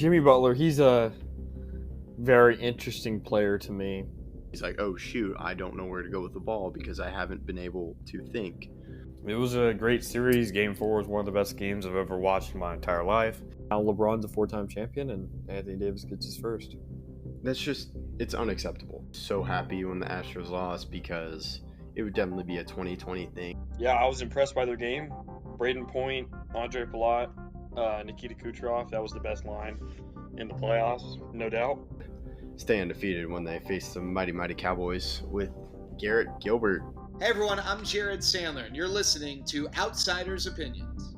Jimmy Butler, he's a very interesting player to me. He's like, oh shoot, I don't know where to go with the ball because I haven't been able to think. It was a great series. Game 4 was one of the best games I've ever watched in my entire life. Now LeBron's a 4-time champion, and Anthony Davis gets his first. It's unacceptable. So happy when the Astros lost because it would definitely be a 2020 thing. Yeah, I was impressed by their game. Braden Point, Andre Palat, Nikita Kucherov, that was the best line in the playoffs, no doubt. Stay undefeated when they face the mighty Cowboys with Garrett Gilbert. Hey everyone, I'm Jared Sandler, and you're listening to Outsiders Opinions.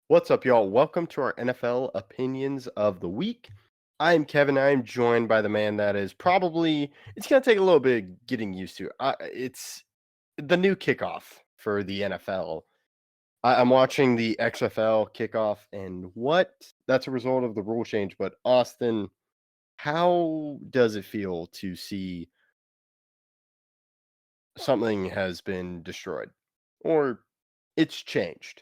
What's up, y'all? Welcome to our NFL Opinions of the Week. I'm Kevin. I'm joined by the man that is it's going to take a little bit of getting used to. It's the new kickoff for the NFL. I'm watching the XFL kickoff, and that's a result of the rule change. But Austin, how does it feel to see something has been destroyed or it's changed?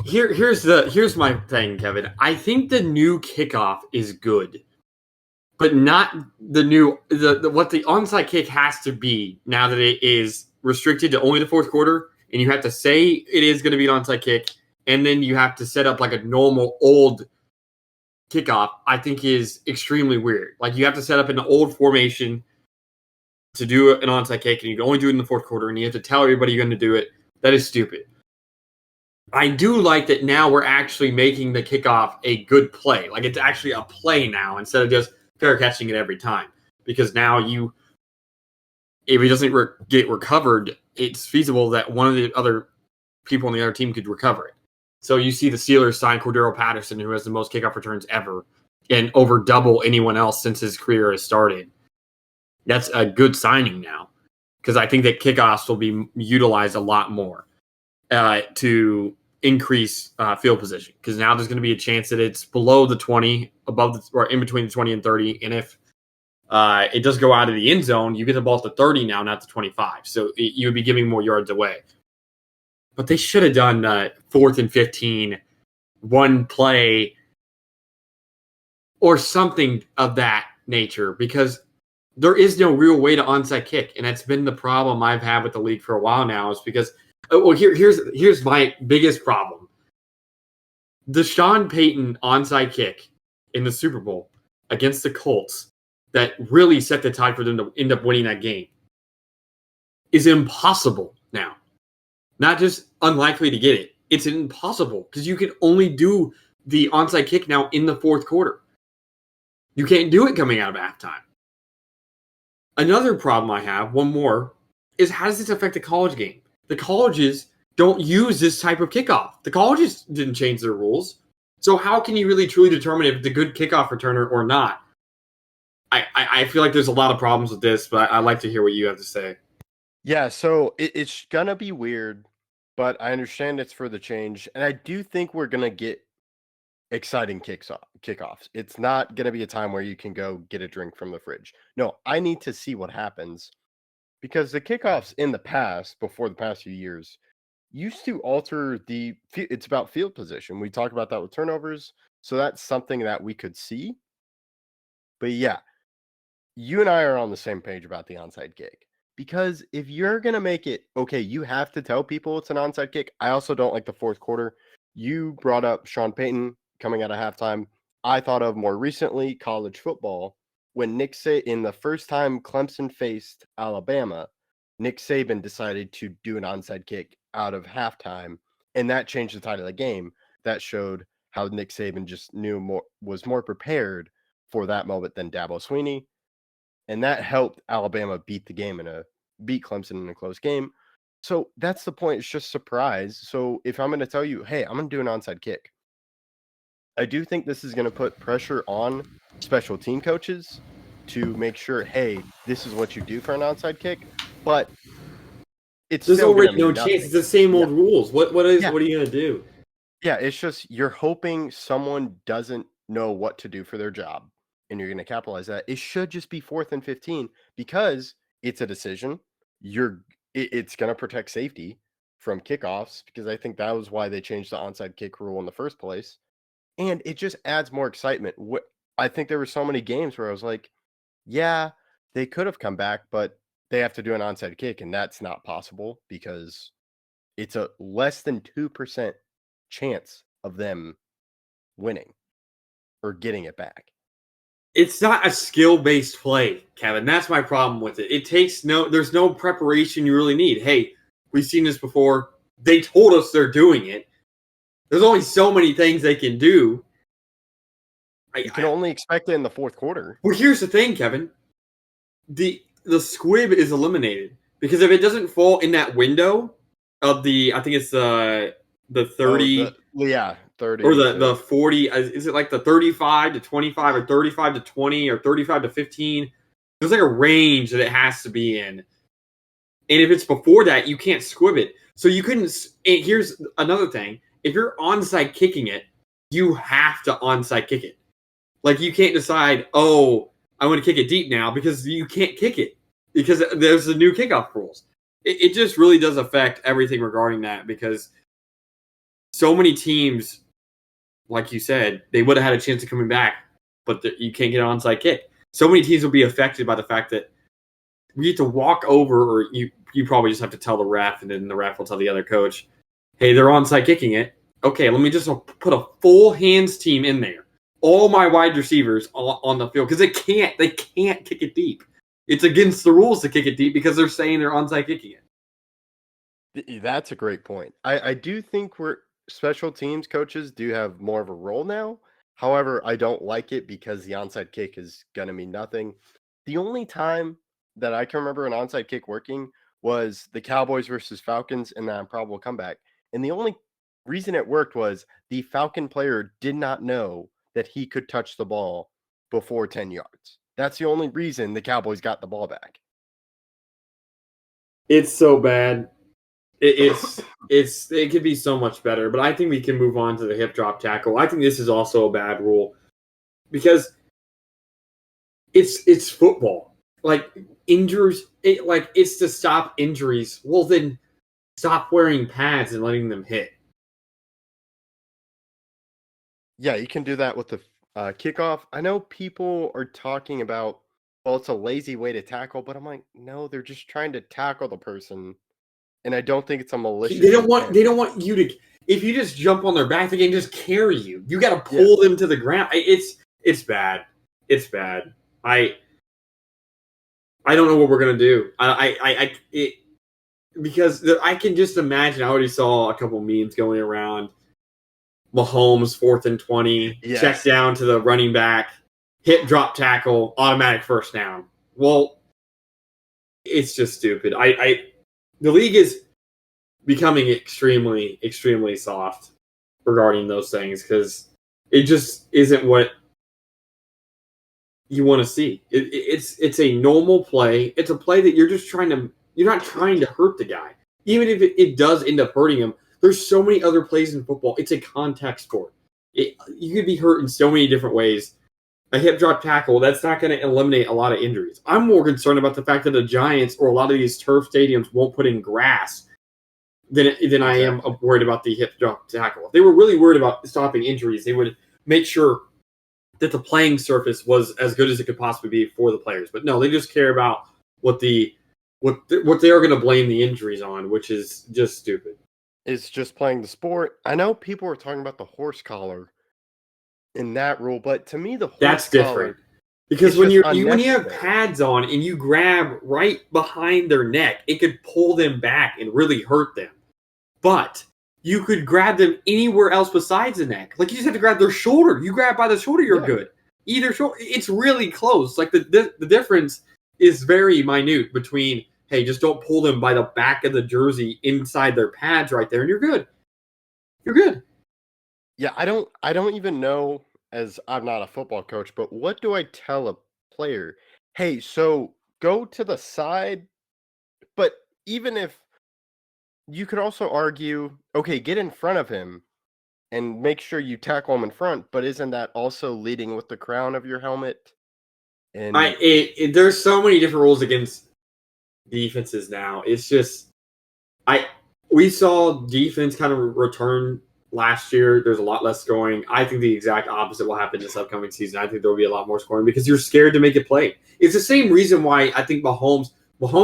Here's my thing, Kevin. I think the new kickoff is good, but not what the onside kick has to be now that it is restricted to only the fourth quarter, and you have to say it is going to be an onside kick, and then you have to set up like a normal old kickoff. I think is extremely weird. Like you have to set up an old formation to do an onside kick, and you can only do it in the fourth quarter, and you have to tell everybody you're going to do it. That is stupid. I do like that now we're actually making the kickoff a good play. Like it's actually a play now instead of just fair catching it every time. Because now if it doesn't get recovered, it's feasible that one of the other people on the other team could recover it. So you see the Steelers sign Cordero Patterson, who has the most kickoff returns ever, and over double anyone else since his career has started. That's a good signing now. Because I think that kickoffs will be utilized a lot more. To increase field position, because now there's going to be a chance that it's below the 20, or in between the 20 and 30, and if it does go out of the end zone, you get the ball at the 30 now, not the 25. So you would be giving more yards away. But they should have done 4th and 15, one play, or something of that nature, because there is no real way to onside kick, and that's been the problem I've had with the league for a while now, is because here's my biggest problem. The Sean Payton onside kick in the Super Bowl against the Colts that really set the tide for them to end up winning that game is impossible now. Not just unlikely to get it. It's impossible because you can only do the onside kick now in the fourth quarter. You can't do it coming out of halftime. Another problem I have, one more, is how does this affect the college game? The colleges don't use this type of kickoff. The colleges didn't change their rules. So how can you really truly determine if it's a good kickoff returner or not? I feel like there's a lot of problems with this, but I'd like to hear what you have to say. Yeah, so it's going to be weird, but I understand it's for the change. And I do think we're going to get exciting kickoffs. It's not going to be a time where you can go get a drink from the fridge. No, I need to see what happens. Because the kickoffs in the past, before the past few years, used to alter it's about field position. We talk about that with turnovers. So that's something that we could see. But yeah, you and I are on the same page about the onside kick. Because if you're going to make it, okay, you have to tell people it's an onside kick. I also don't like the fourth quarter. You brought up Sean Payton coming out of halftime. I thought of more recently college football. When Nick Saban, in the first time Clemson faced Alabama, Nick Saban decided to do an onside kick out of halftime, and that changed the tide of the game. That showed how Nick Saban just was more prepared for that moment than Dabo Swinney, and that helped Alabama beat Clemson in a close game. So that's the point. It's just surprise. So if I'm going to tell you, hey, I'm going to do an onside kick, I do think this is going to put pressure on special team coaches to make sure, hey, this is what you do for an onside kick. But there's already no chance. It's the same old rules. What are you going to do? Yeah, it's just you're hoping someone doesn't know what to do for their job, and you're going to capitalize that. It should just be 4th and 15 because it's a decision. It's going to protect safety. from kickoffs because I think that was why they changed the onside kick rule in the first place. And it just adds more excitement. I think there were so many games where I was like, yeah, they could have come back, but they have to do an onside kick, and that's not possible because it's a less than 2% chance of them winning or getting it back. It's not a skill-based play, Kevin. That's my problem with it. There's no preparation you really need. Hey, we've seen this before. They told us they're doing it. There's only so many things they can do. You can only expect it in the fourth quarter. Well, here's the thing, Kevin. The squib is eliminated because if it doesn't fall in that window of I think it's the 30. 30. Or the 40. Is it like the 35 to 25 or 35 to 20 or 35 to 15? There's like a range that it has to be in. And if it's before that, you can't squib it. So you couldn't. And here's another thing. If you're onside kicking it, you have to onside kick it. Like you can't decide, oh, I want to kick it deep now because you can't kick it because there's the new kickoff rules. It just really does affect everything regarding that because so many teams, like you said, they would have had a chance of coming back, but you can't get an onside kick. So many teams will be affected by the fact that we get to walk over, or you probably just have to tell the ref, and then the ref will tell the other coach, hey, they're onside kicking it. Okay, let me just put a full hands team in there. All my wide receivers on the field because they can't kick it deep. It's against the rules to kick it deep because they're saying they're onside kicking it. That's a great point. I do think special teams coaches do have more of a role now. However, I don't like it because the onside kick is going to mean nothing. The only time that I can remember an onside kick working was the Cowboys versus Falcons and that improbable comeback. And the only reason it worked was the Falcon player did not know that he could touch the ball before 10 yards. That's the only reason the Cowboys got the ball back. It's so bad. It could be so much better, but I think we can move on to the hip drop tackle. I think this is also a bad rule because it's football. Like injuries, it's to stop injuries. Well, then stop wearing pads and letting them hit. Yeah, you can do that with the kickoff. I know people are talking about, well, it's a lazy way to tackle, but I'm like, no, they're just trying to tackle the person. And I don't think it's a malicious. They don't want you to. If you just jump on their back, they can just carry you. You got to pull them to the ground. It's bad. It's bad. I don't know what we're gonna do. Because I can just imagine. I already saw a couple memes going around. Mahomes 4th and 20, check down to the running back, hip drop tackle, automatic first down. Well, it's just stupid. The league is becoming extremely, extremely soft regarding those things because it just isn't what you want to see. It's a normal play. It's a play that you're not trying to hurt the guy. Even if it does end up hurting him, there's so many other plays in football. It's a contact sport. You could be hurt in so many different ways. A hip drop tackle, that's not going to eliminate a lot of injuries. I'm more concerned about the fact that the Giants or a lot of these turf stadiums won't put in grass than I am worried about the hip drop tackle. If they were really worried about stopping injuries, they would make sure that the playing surface was as good as it could possibly be for the players. But no, they just care about what they're going to blame the injuries on, which is just stupid. It's just playing the sport. I know people were talking about the horse collar in that rule, but to me, that's different because when you have pads on and you grab right behind their neck, it could pull them back and really hurt them. But you could grab them anywhere else besides the neck. Like you just have to grab their shoulder. You grab by the shoulder, you're good. Either shoulder, it's really close. Like the difference is very minute between, hey, just don't pull them by the back of the jersey inside their pads right there, and you're good. You're good. Yeah, I don't even know, as I'm not a football coach, but what do I tell a player? Hey, so go to the side, but even if you could also argue, okay, get in front of him and make sure you tackle him in front, but isn't that also leading with the crown of your helmet? And there's so many different rules against defenses now. It's just we saw defense kind of return last year. There's a lot less scoring. I think the exact opposite will happen this upcoming season. I think there will be a lot more scoring because you're scared to make a play. It's the same reason why I think Mahomes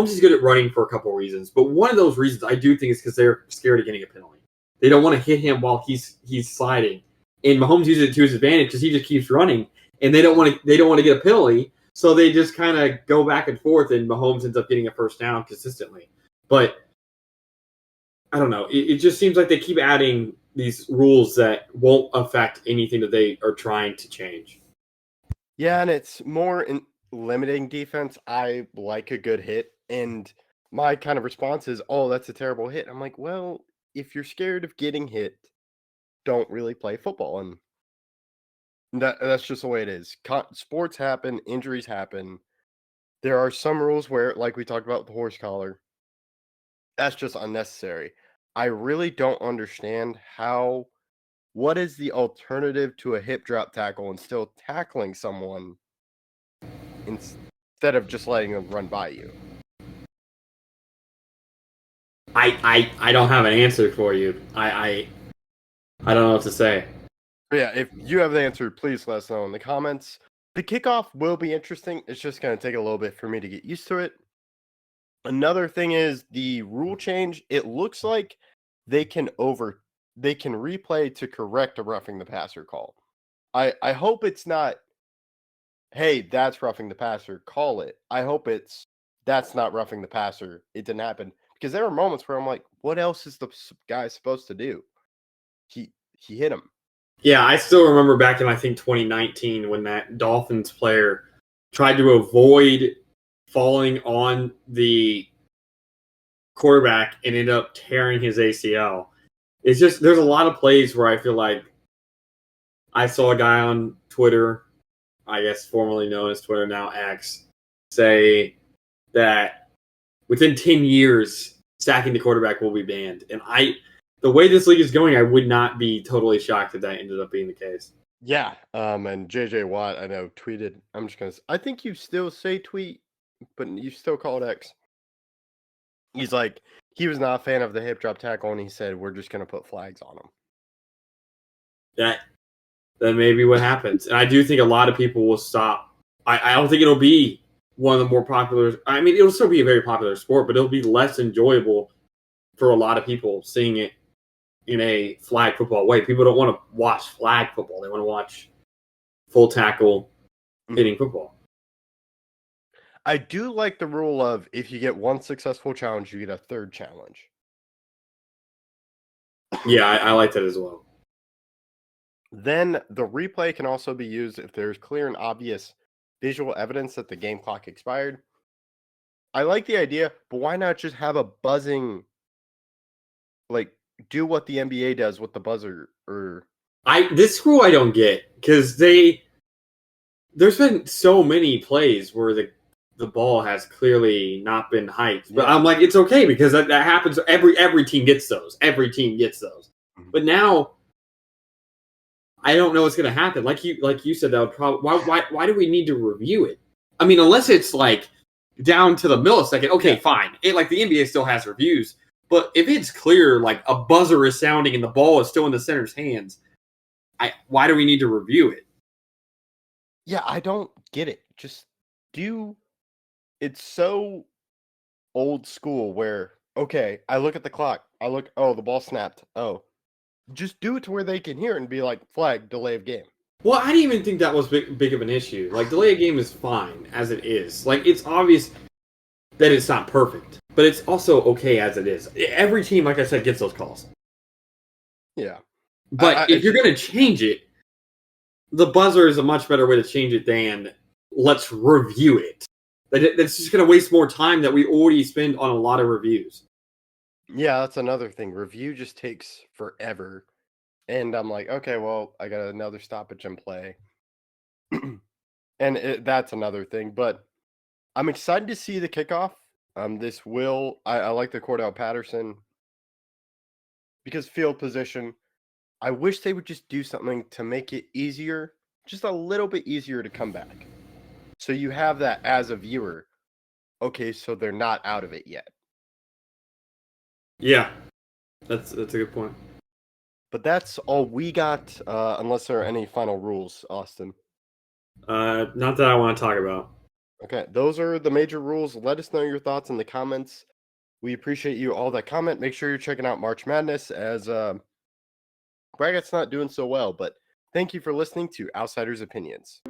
is good at running for a couple of reasons. But one of those reasons I do think is because they're scared of getting a penalty. They don't want to hit him while he's sliding. And Mahomes uses it to his advantage because he just keeps running. And they don't want to get a penalty. So they just kind of go back and forth, and Mahomes ends up getting a first down consistently. But I don't know. It just seems like they keep adding these rules that won't affect anything that they are trying to change. Yeah, and it's more in limiting defense. I like a good hit, and my kind of response is, "Oh, that's a terrible hit." I'm like, well, if you're scared of getting hit, don't really play football, and that's just the way it is. Sports happen, injuries happen. There are some rules where, like we talked about with the horse collar, that's just unnecessary. I really don't understand what is the alternative to a hip drop tackle and still tackling someone instead of just letting them run by you? I don't have an answer for you. I don't know what to say. But yeah, if you have the answer, please let us know in the comments. The kickoff will be interesting. It's just going to take a little bit for me to get used to it. Another thing is the rule change. It looks like they can replay to correct a roughing the passer call. I hope it's not, hey, that's roughing the passer, call it. I hope that's not roughing the passer. It didn't happen. Because there were moments where I'm like, what else is the guy supposed to do? He hit him. Yeah, I still remember back in, I think, 2019 when that Dolphins player tried to avoid falling on the quarterback and ended up tearing his ACL. It's just, there's a lot of plays where I feel like I saw a guy on Twitter, I guess formerly known as Twitter, now X, say that within 10 years, sacking the quarterback will be banned. And the way this league is going, I would not be totally shocked if that ended up being the case. Yeah. And JJ Watt, I know, tweeted. I think you still say tweet, but you still call it X. He's like, he was not a fan of the hip drop tackle, and he said, we're just going to put flags on him. That may be what happens. And I do think a lot of people will stop. I don't think it'll be one of the more popular. I mean, it'll still be a very popular sport, but it'll be less enjoyable for a lot of people seeing it in a flag football way. People don't want to watch flag football. They want to watch full tackle hitting football. I do like the rule of if you get one successful challenge, you get a third challenge. Yeah, I like that as well. Then the replay can also be used if there's clear and obvious visual evidence that the game clock expired. I like the idea, but why not just have a buzzing, like, do what the NBA does with the buzzer? Or this rule I don't get, because there's been so many plays where the ball has clearly not been hiked. But I'm like, it's okay because that happens. Every team gets those. Every team gets those. Mhm. But now I don't know what's going to happen. Like you said, that would probably why do we need to review it? I mean, unless it's like down to the millisecond. Okay, fine. Like the NBA still has reviews, but if it's clear, like a buzzer is sounding and the ball is still in the center's hands, why do we need to review it? Yeah, I don't get it. Just it's so old school where, okay, I look at the clock. The ball snapped. Oh, just do it to where they can hear it and be like, flag, delay of game. Well, I didn't even think that was big of an issue. Like, delay of game is fine as it is. Like, it's obvious that it's not perfect, but it's also okay as it is. Every team, like I said, gets those calls. Yeah. But if you're going to change it, the buzzer is a much better way to change it than let's review it. That's just going to waste more time that we already spend on a lot of reviews. Yeah, that's another thing. Review just takes forever. And I'm like, okay, well, I got another stoppage in play. And that's another thing. But I'm excited to see the kickoff. I like the Cordell Patterson. Because field position, I wish they would just do something to make it easier, just a little bit easier to come back. So you have that as a viewer. Okay, so they're not out of it yet. Yeah. That's a good point. But that's all we got, unless there are any final rules, Austin. Not that I want to talk about. Okay, those are the major rules. Let us know your thoughts in the comments. We appreciate you all that comment. Make sure you're checking out March Madness as bracket's not doing so well, but thank you for listening to Outsiders Opinions.